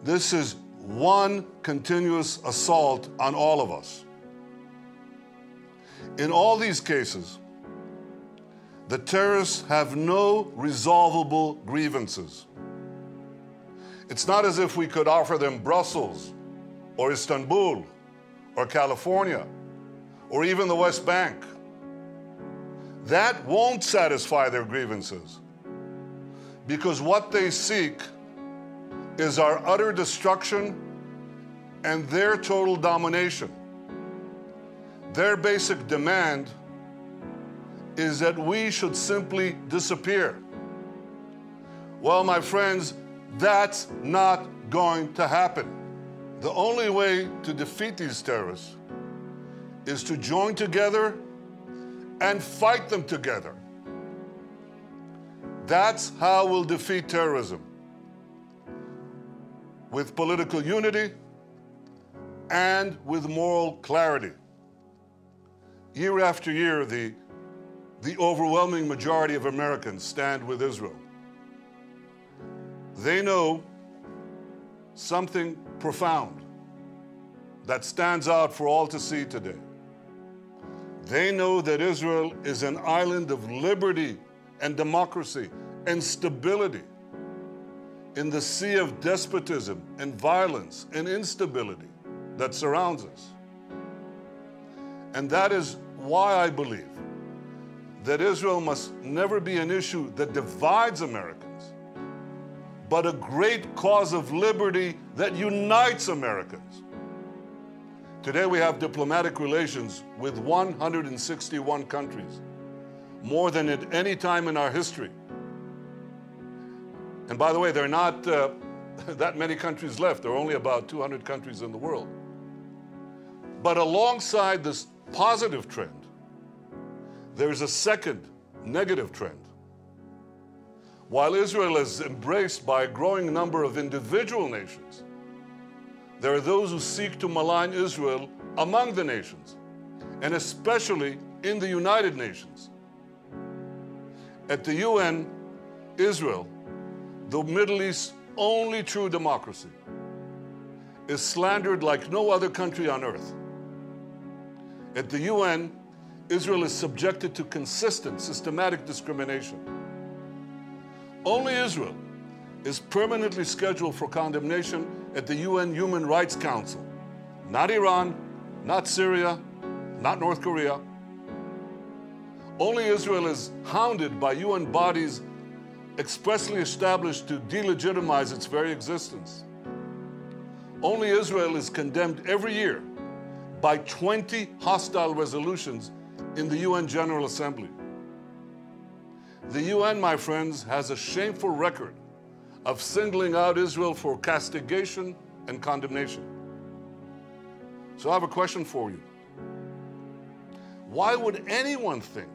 This is one continuous assault on all of us. In all these cases, the terrorists have no resolvable grievances. It's not as if we could offer them Brussels or Istanbul or California or even the West Bank. That won't satisfy their grievances, because what they seek is our utter destruction and their total domination. Their basic demand is that we should simply disappear. Well, my friends, that's not going to happen. The only way to defeat these terrorists is to join together and fight them together. That's how we'll defeat terrorism. With political unity and with moral clarity. Year after year, the overwhelming majority of Americans stand with Israel. They know something profound that stands out for all to see today. They know that Israel is an island of liberty and democracy and stability in the sea of despotism and violence and instability that surrounds us. And that is why I believe that Israel must never be an issue that divides Americans, but a great cause of liberty that unites Americans. Today we have diplomatic relations with 161 countries, more than at any time in our history. And by the way, there are not that many countries left. There are only about 200 countries in the world. But alongside this positive trend, there's a second negative trend. While Israel is embraced by a growing number of individual nations, there are those who seek to malign Israel among the nations, and especially in the United Nations. At the UN, Israel, the Middle East's only true democracy, is slandered like no other country on earth. At the UN, Israel is subjected to consistent, systematic discrimination. Only Israel is permanently scheduled for condemnation at the UN Human Rights Council. Not Iran, not Syria, not North Korea. Only Israel is hounded by UN bodies expressly established to delegitimize its very existence. Only Israel is condemned every year by 20 hostile resolutions in the UN General Assembly. The UN, my friends, has a shameful record of singling out Israel for castigation and condemnation. So I have a question for you. Why would anyone think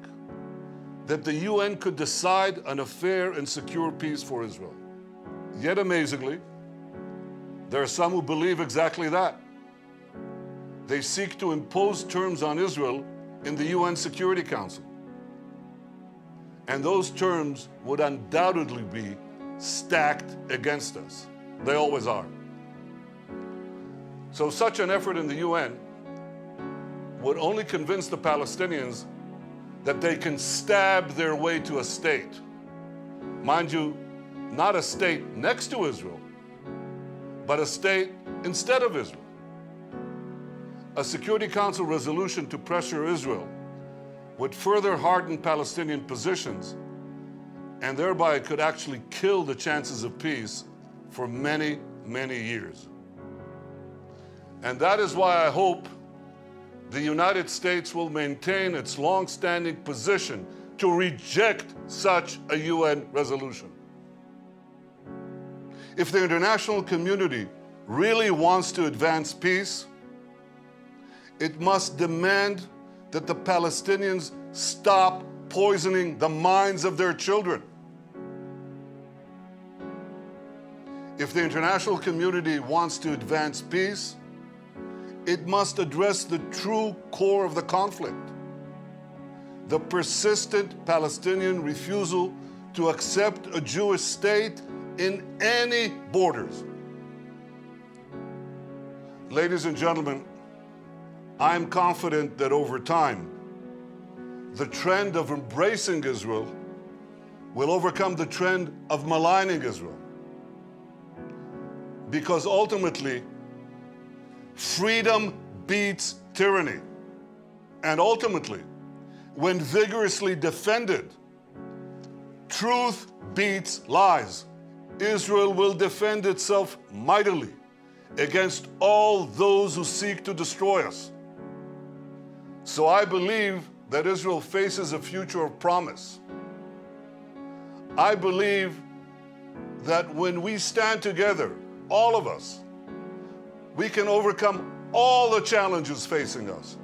that the UN could decide on a fair and secure peace for Israel? Yet amazingly, there are some who believe exactly that. They seek to impose terms on Israel in the UN Security Council. And those terms would undoubtedly be stacked against us. They always are. So such an effort in the UN would only convince the Palestinians that they can stab their way to a state. Mind you, not a state next to Israel, but a state instead of Israel. A Security Council resolution to pressure Israel would further harden Palestinian positions and thereby could actually kill the chances of peace for many, many years. And that is why I hope the United States will maintain its long-standing position to reject such a UN resolution. If the international community really wants to advance peace, it must demand that the Palestinians stop poisoning the minds of their children. If the international community wants to advance peace, it must address the true core of the conflict: the persistent Palestinian refusal to accept a Jewish state in any borders. Ladies and gentlemen, I am confident that over time, the trend of embracing Israel will overcome the trend of maligning Israel. Because ultimately, freedom beats tyranny. And ultimately, when vigorously defended, truth beats lies. Israel will defend itself mightily against all those who seek to destroy us. So I believe that Israel faces a future of promise. I believe that when we stand together, all of us, we can overcome all the challenges facing us.